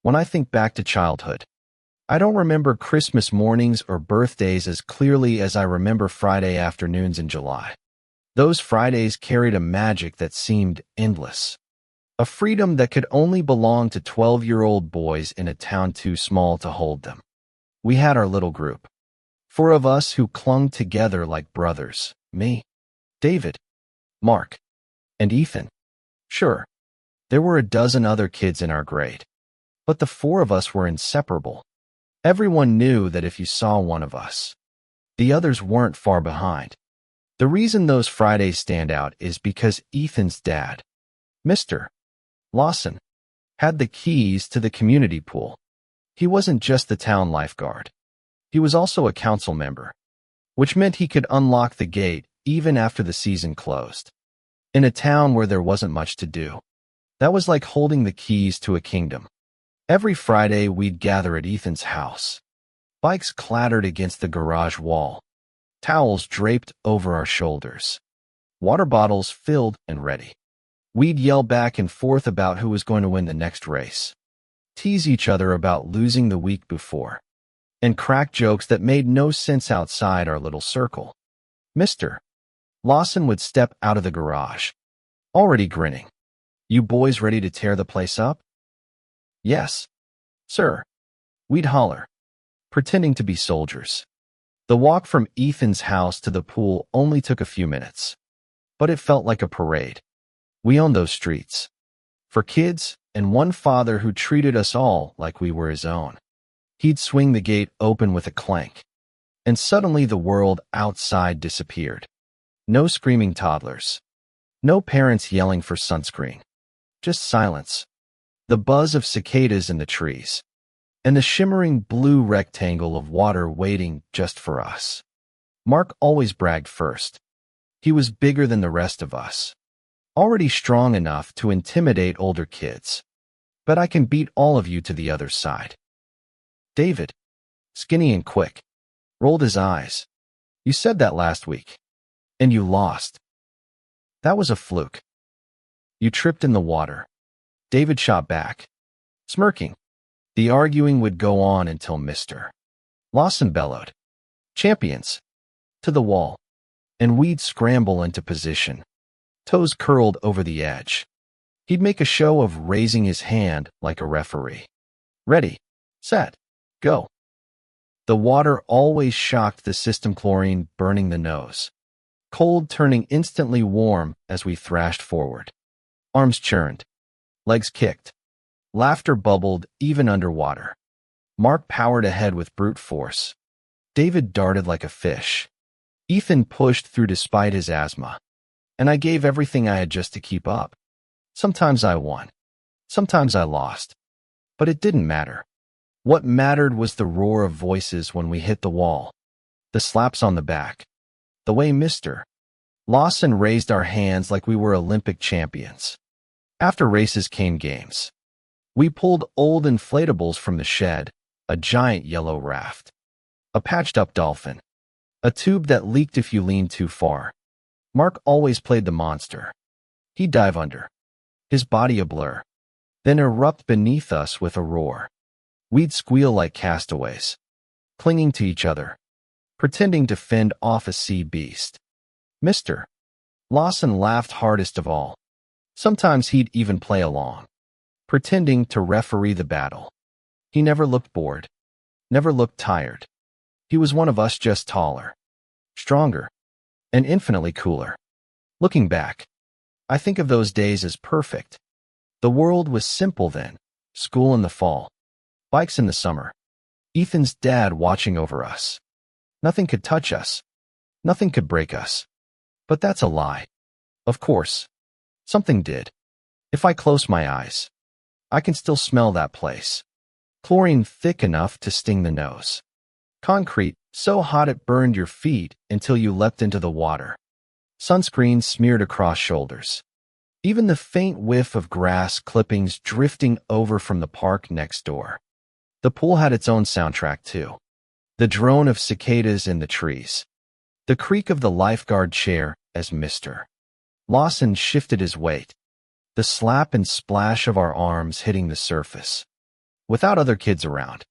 When I think back to childhood, I don't remember Christmas mornings or birthdays as clearly as I remember Friday afternoons in July. Those Fridays carried a magic that seemed endless, a freedom that could only belong to 12-year-old boys in a town too small to hold them. We had our little group, four of us who clung together like brothers: me, David, Mark, and Ethan. Sure, there were a dozen other kids in our grade, but the four of us were inseparable. Everyone knew that if you saw one of us, the others weren't far behind. The reason those Fridays stand out is because Ethan's dad, Mr. Lawson, had the keys to the community pool. He wasn't just the town lifeguard. He was also a council member, which meant he could unlock the gate even after the season closed. In a town where there wasn't much to do, that was like holding the keys to a kingdom. Every Friday, we'd gather at Ethan's house. Bikes clattered against the garage wall, towels draped over our shoulders, water bottles filled and ready. We'd yell back and forth about who was going to win the next race, tease each other about losing the week before, and crack jokes that made no sense outside our little circle. Mr. Lawson would step out of the garage, already grinning. "You boys ready to tear the place up?" "Yes, sir," we'd holler, pretending to be soldiers. The walk from Ethan's house to the pool only took a few minutes, but it felt like a parade. We owned those streets, for kids and one father who treated us all like we were his own. He'd swing the gate open with a clank, and suddenly the world outside disappeared. No screaming toddlers, no parents yelling for sunscreen, just silence, the buzz of cicadas in the trees, and the shimmering blue rectangle of water waiting just for us. Mark always bragged first. He was bigger than the rest of us, already strong enough to intimidate older kids. "But I can beat all of you to the other side." David, skinny and quick, rolled his eyes. "You said that last week, and you lost." "That was a fluke. You tripped in the water." David shot back, smirking. The arguing would go on until Mr. Lawson bellowed, "Champions!" to the wall, and we'd scramble into position, toes curled over the edge. He'd make a show of raising his hand like a referee. "Ready, set, go." The water always shocked the system, chlorine burning the nose, cold turning instantly warm as we thrashed forward. Arms churned, legs kicked, laughter bubbled even underwater. Mark powered ahead with brute force. David darted like a fish. Ethan pushed through despite his asthma, and I gave everything I had just to keep up. Sometimes I won, sometimes I lost, but it didn't matter. What mattered was the roar of voices when we hit the wall, the slaps on the back, the way Mr. Lawson raised our hands like we were Olympic champions. After races came games. We pulled old inflatables from the shed, a giant yellow raft, a patched-up dolphin, a tube that leaked if you leaned too far. Mark always played the monster. He'd dive under, his body a blur, then erupt beneath us with a roar. We'd squeal like castaways, clinging to each other, pretending to fend off a sea beast. Mr. Lawson laughed hardest of all. Sometimes he'd even play along, pretending to referee the battle. He never looked bored, never looked tired. He was one of us, just taller, stronger, and infinitely cooler. Looking back, I think of those days as perfect. The world was simple then: school in the fall, bikes in the summer, Ethan's dad watching over us. Nothing could touch us, nothing could break us. But that's a lie. Of course, something did. If I close my eyes, I can still smell that place. Chlorine thick enough to sting the nose. Concrete so hot it burned your feet until you leapt into the water. Sunscreen smeared across shoulders. Even the faint whiff of grass clippings drifting over from the park next door. The pool had its own soundtrack too. The drone of cicadas in the trees. The creak of the lifeguard chair as Mr. Lawson shifted his weight. The slap and splash of our arms hitting the surface. without other kids around.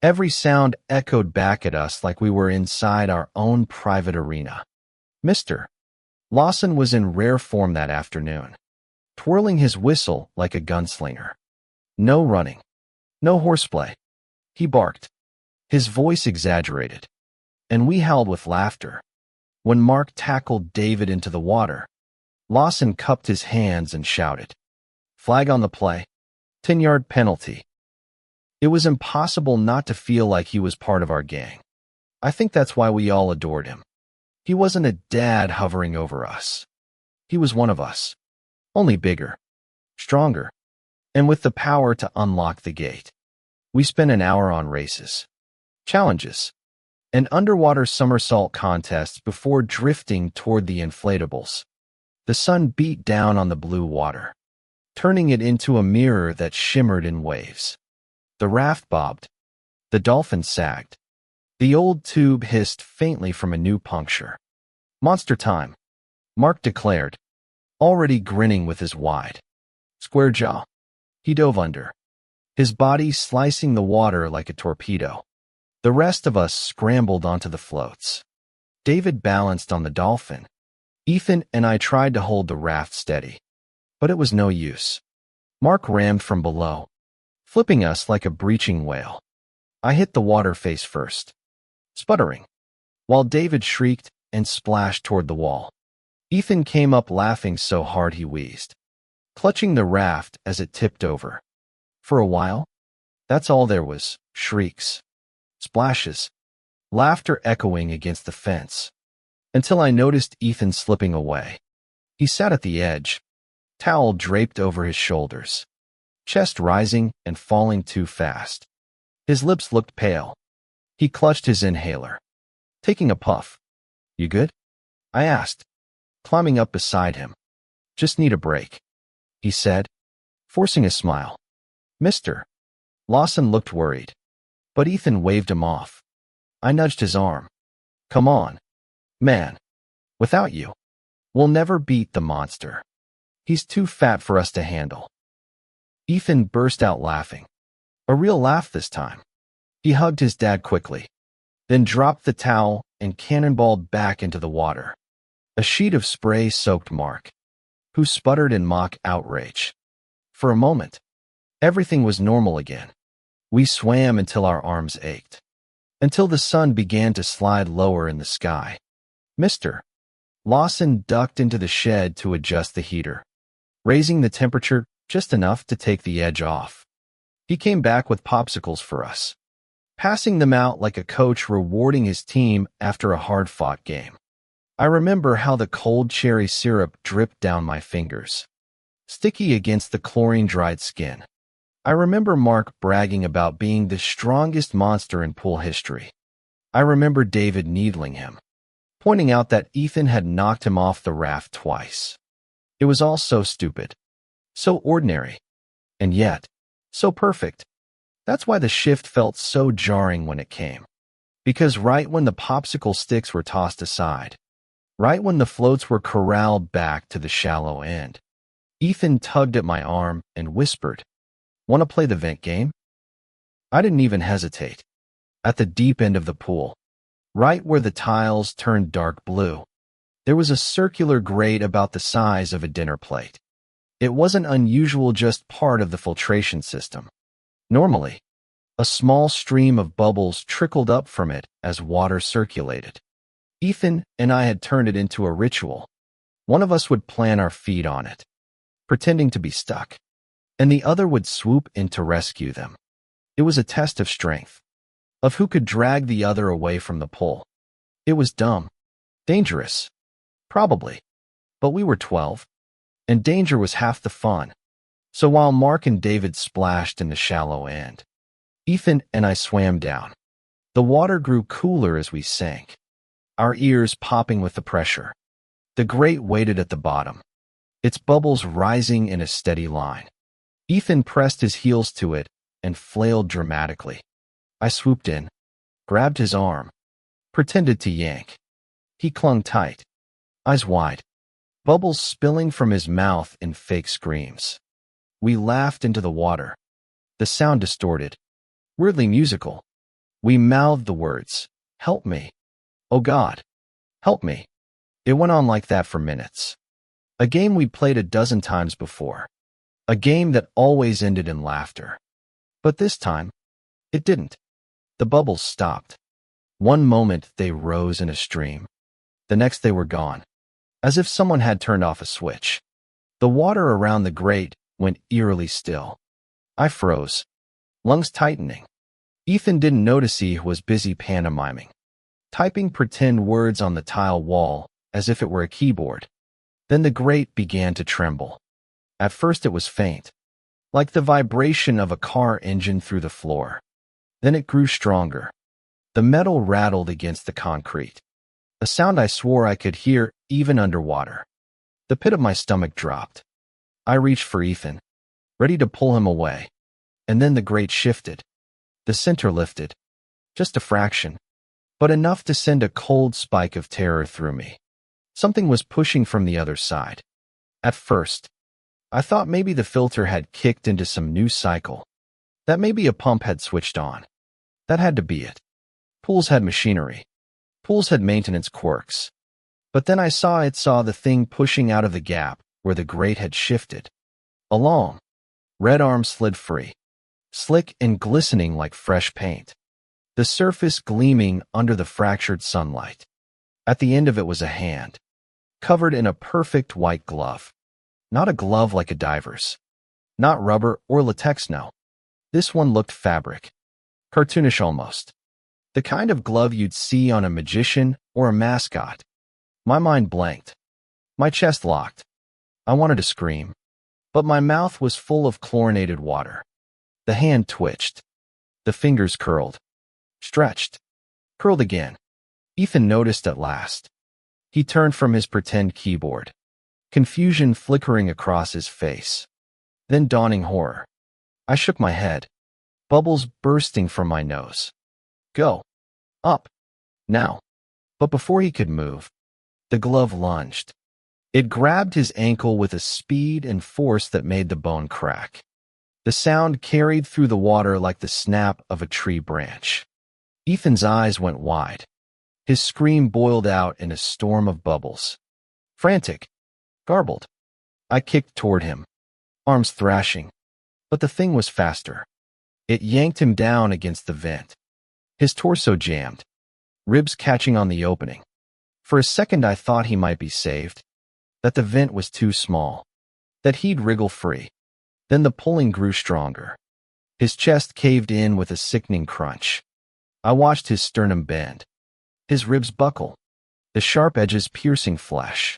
Every sound echoed back at us like we were inside our own private arena. Mr. Lawson was in rare form that afternoon, twirling his whistle like a gunslinger. No running. No horseplay. He barked, his voice exaggerated, and we howled with laughter. When Mark tackled David into the water, Lawson cupped his hands and shouted, "Flag on the play. 10-yard penalty." It was impossible not to feel like he was part of our gang. I think that's why we all adored him. He wasn't a dad hovering over us. He was one of us, only bigger, stronger, and with the power to unlock the gate. We spent an hour on races, challenges, and underwater somersault contests before drifting toward the inflatables. The sun beat down on the blue water, turning it into a mirror that shimmered in waves. The raft bobbed. The dolphin sagged. The old tube hissed faintly from a new puncture. "Monster time," Mark declared, already grinning with his wide, square jaw. He dove under, his body slicing the water like a torpedo. The rest of us scrambled onto the floats. David balanced on the dolphin. Ethan and I tried to hold the raft steady, but it was no use. Mark rammed from below, flipping us like a breaching whale. I hit the water face first, sputtering, while David shrieked and splashed toward the wall. Ethan came up laughing so hard he wheezed, clutching the raft as it tipped over. For a while, that's all there was: shrieks, splashes, laughter echoing against the fence, until I noticed Ethan slipping away. He sat at the edge, towel draped over his shoulders, chest rising and falling too fast. His lips looked pale. He clutched his inhaler, taking a puff. "You good?" I asked, climbing up beside him. "Just need a break," he said, forcing a smile. "Mr. Lawson looked worried, but Ethan waved him off. I nudged his arm. "Come on, man. Without you, we'll never beat the monster. He's too fat for us to handle." Ethan burst out laughing, a real laugh this time. He hugged his dad quickly, then dropped the towel and cannonballed back into the water. A sheet of spray soaked Mark, who sputtered in mock outrage. For a moment, everything was normal again. We swam until our arms ached, until the sun began to slide lower in the sky. Mr. Lawson ducked into the shed to adjust the heater, raising the temperature just enough to take the edge off. He came back with popsicles for us, passing them out like a coach rewarding his team after a hard-fought game. I remember how the cold cherry syrup dripped down my fingers, sticky against the chlorine-dried skin. I remember Mark bragging about being the strongest monster in pool history. I remember David needling him, pointing out that Ethan had knocked him off the raft twice. It was all so stupid, so ordinary, and yet so perfect. That's why the shift felt so jarring when it came. Because right when the popsicle sticks were tossed aside, right when the floats were corralled back to the shallow end, Ethan tugged at my arm and whispered, "Want to play the vent game?" I didn't even hesitate. At the deep end of the pool, right where the tiles turned dark blue, there was a circular grate about the size of a dinner plate. It wasn't unusual, just part of the filtration system. Normally, a small stream of bubbles trickled up from it as water circulated. Ethan and I had turned it into a ritual. One of us would plant our feet on it, pretending to be stuck, and the other would swoop in to rescue them. It was a test of strength, of who could drag the other away from the pole. It was dumb, dangerous, probably, but we were 12, and danger was half the fun. So while Mark and David splashed in the shallow end, Ethan and I swam down. The water grew cooler as we sank, our ears popping with the pressure. The grate waited at the bottom, its bubbles rising in a steady line. Ethan pressed his heels to it and flailed dramatically. I swooped in, grabbed his arm, pretended to yank. He clung tight, eyes wide, bubbles spilling from his mouth in fake screams. We laughed into the water, The sound distorted, weirdly musical. We mouthed the words, "Help me. Oh God, help me." It went on like that for minutes. A game we'd played a dozen times before. A game that always ended in laughter. But this time, it didn't. The bubbles stopped. One moment they rose in a stream. The next they were gone, as if someone had turned off a switch. The water around the grate went eerily still. I froze, lungs tightening. Ethan didn't notice he was busy pantomiming, typing pretend words on the tile wall as if it were a keyboard. Then the grate began to tremble. At first it was faint, like the vibration of a car engine through the floor. Then it grew stronger. The metal rattled against the concrete, a sound I swore I could hear even underwater. The pit of my stomach dropped. I reached for Ethan, ready to pull him away. And then the grate shifted. The center lifted, just a fraction, but enough to send a cold spike of terror through me. Something was pushing from the other side. At first, I thought maybe the filter had kicked into some new cycle, that maybe a pump had switched on. That had to be it. Pools had machinery. Pools had maintenance quirks. But then I saw the thing pushing out of the gap where the grate had shifted. A long, red arm slid free, slick and glistening like fresh paint, the surface gleaming under the fractured sunlight. At the end of it was a hand, covered in a perfect white glove. Not a glove like a diver's. Not rubber or latex, no. This one looked fabric. Cartoonish almost. The kind of glove you'd see on a magician or a mascot. My mind blanked. My chest locked. I wanted to scream, but my mouth was full of chlorinated water. The hand twitched. The fingers curled. Stretched. Curled again. Ethan noticed at last. He turned from his pretend keyboard, confusion flickering across his face. Then dawning horror. I shook my head, bubbles bursting from my nose. Go. Up. Now. But before he could move, the glove lunged. It grabbed his ankle with a speed and force that made the bone crack. The sound carried through the water like the snap of a tree branch. Ethan's eyes went wide. His scream boiled out in a storm of bubbles. Frantic. Garbled. I kicked toward him, arms thrashing. But the thing was faster. It yanked him down against the vent. His torso jammed, ribs catching on the opening. For a second I thought he might be saved, that the vent was too small, that he'd wriggle free. Then the pulling grew stronger. His chest caved in with a sickening crunch. I watched his sternum bend, his ribs buckle, the sharp edges piercing flesh.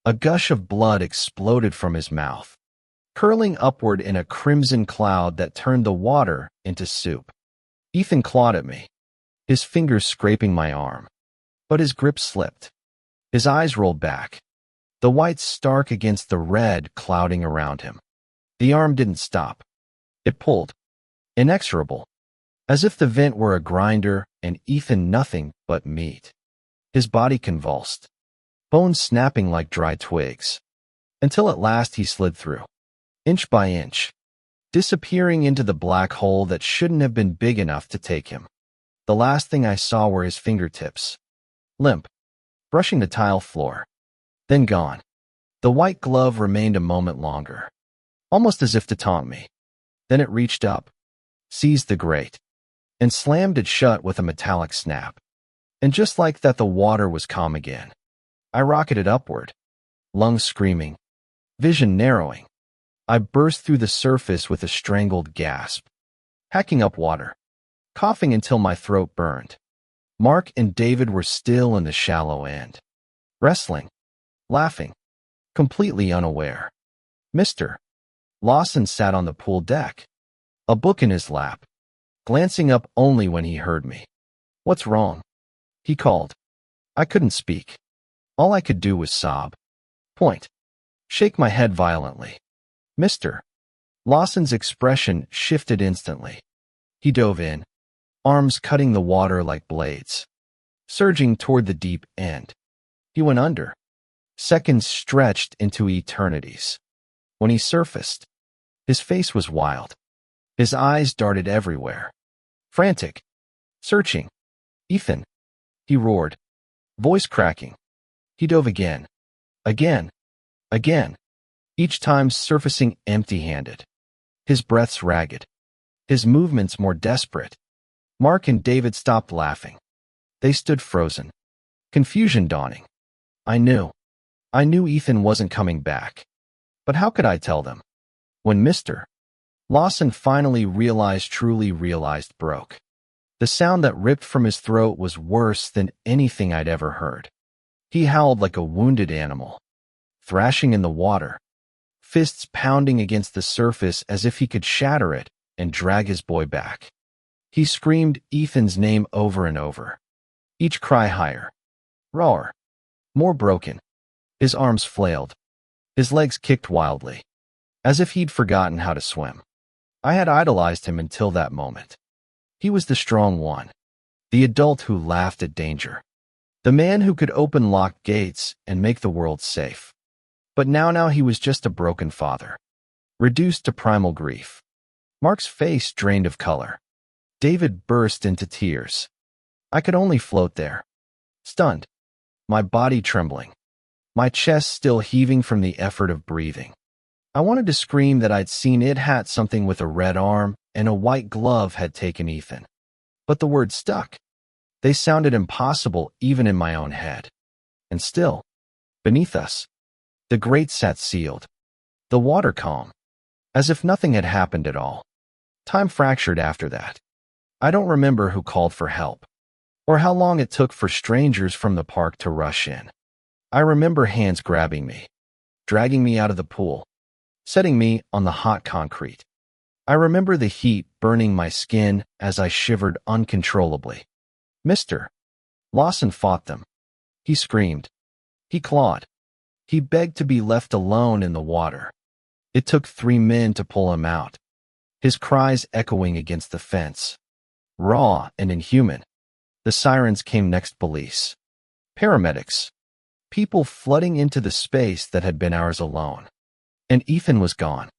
A gush of blood exploded from his mouth, curling upward in a crimson cloud that turned the water into soup. Ethan clawed at me, his fingers scraping my arm. But his grip slipped. His eyes rolled back, the white stark against the red clouding around him. The arm didn't stop. It pulled, inexorable, as if the vent were a grinder and Ethan nothing but meat. His body convulsed, bones snapping like dry twigs, until at last he slid through, inch by inch, disappearing into the black hole that shouldn't have been big enough to take him. The last thing I saw were his fingertips, limp, brushing the tile floor, then gone. The white glove remained a moment longer, almost as if to taunt me. Then it reached up, seized the grate, and slammed it shut with a metallic snap. And just like that, the water was calm again. I rocketed upward, lungs screaming, vision narrowing. I burst through the surface with a strangled gasp, hacking up water, coughing until my throat burned. Mark and David were still in the shallow end, wrestling, laughing, completely unaware. Mr. Lawson sat on the pool deck, a book in his lap, glancing up only when he heard me. "What's wrong?" he called. I couldn't speak. All I could do was sob, point, shake my head violently. Mr. Lawson's expression shifted instantly. He dove in, arms cutting the water like blades, surging toward the deep end. He went under. Seconds stretched into eternities. When he surfaced, his face was wild, His eyes darted everywhere. Frantic. Searching. "Ethan!" he roared, voice cracking. He dove again. Again. Again. Each time surfacing empty-handed. His breaths ragged. His movements more desperate. Mark and David stopped laughing. They stood frozen. Confusion dawning. I knew. I knew Ethan wasn't coming back. But how could I tell them? When Mr. Lawson finally truly realized broke. The sound that ripped from his throat was worse than anything I'd ever heard. He howled like a wounded animal, thrashing in the water, fists pounding against the surface as if he could shatter it and drag his boy back. He screamed Ethan's name over and over, each cry higher, rawer, more broken. His arms flailed. His legs kicked wildly, as if he'd forgotten how to swim. I had idolized him until that moment. He was the strong one, the adult who laughed at danger, the man who could open locked gates and make the world safe. But now he was just a broken father, reduced to primal grief. Mark's face drained of color. David burst into tears. I could only float there, stunned, my body trembling, my chest still heaving from the effort of breathing. I wanted to scream that I'd seen it had something with a red arm and a white glove had taken Ethan. But the words stuck. They sounded impossible even in my own head. And still, beneath us, the grate sat sealed, the water calm, as if nothing had happened at all. Time fractured after that. I don't remember who called for help, or how long it took for strangers from the park to rush in. I remember hands grabbing me, dragging me out of the pool, setting me on the hot concrete. I remember the heat burning my skin as I shivered uncontrollably. Mr. Lawson fought them. He screamed. He clawed. He begged to be left alone in the water. It took 3 men to pull him out, his cries echoing against the fence. Raw and inhuman. The sirens came next. Police. Paramedics. People flooding into the space that had been ours alone. And Ethan was gone.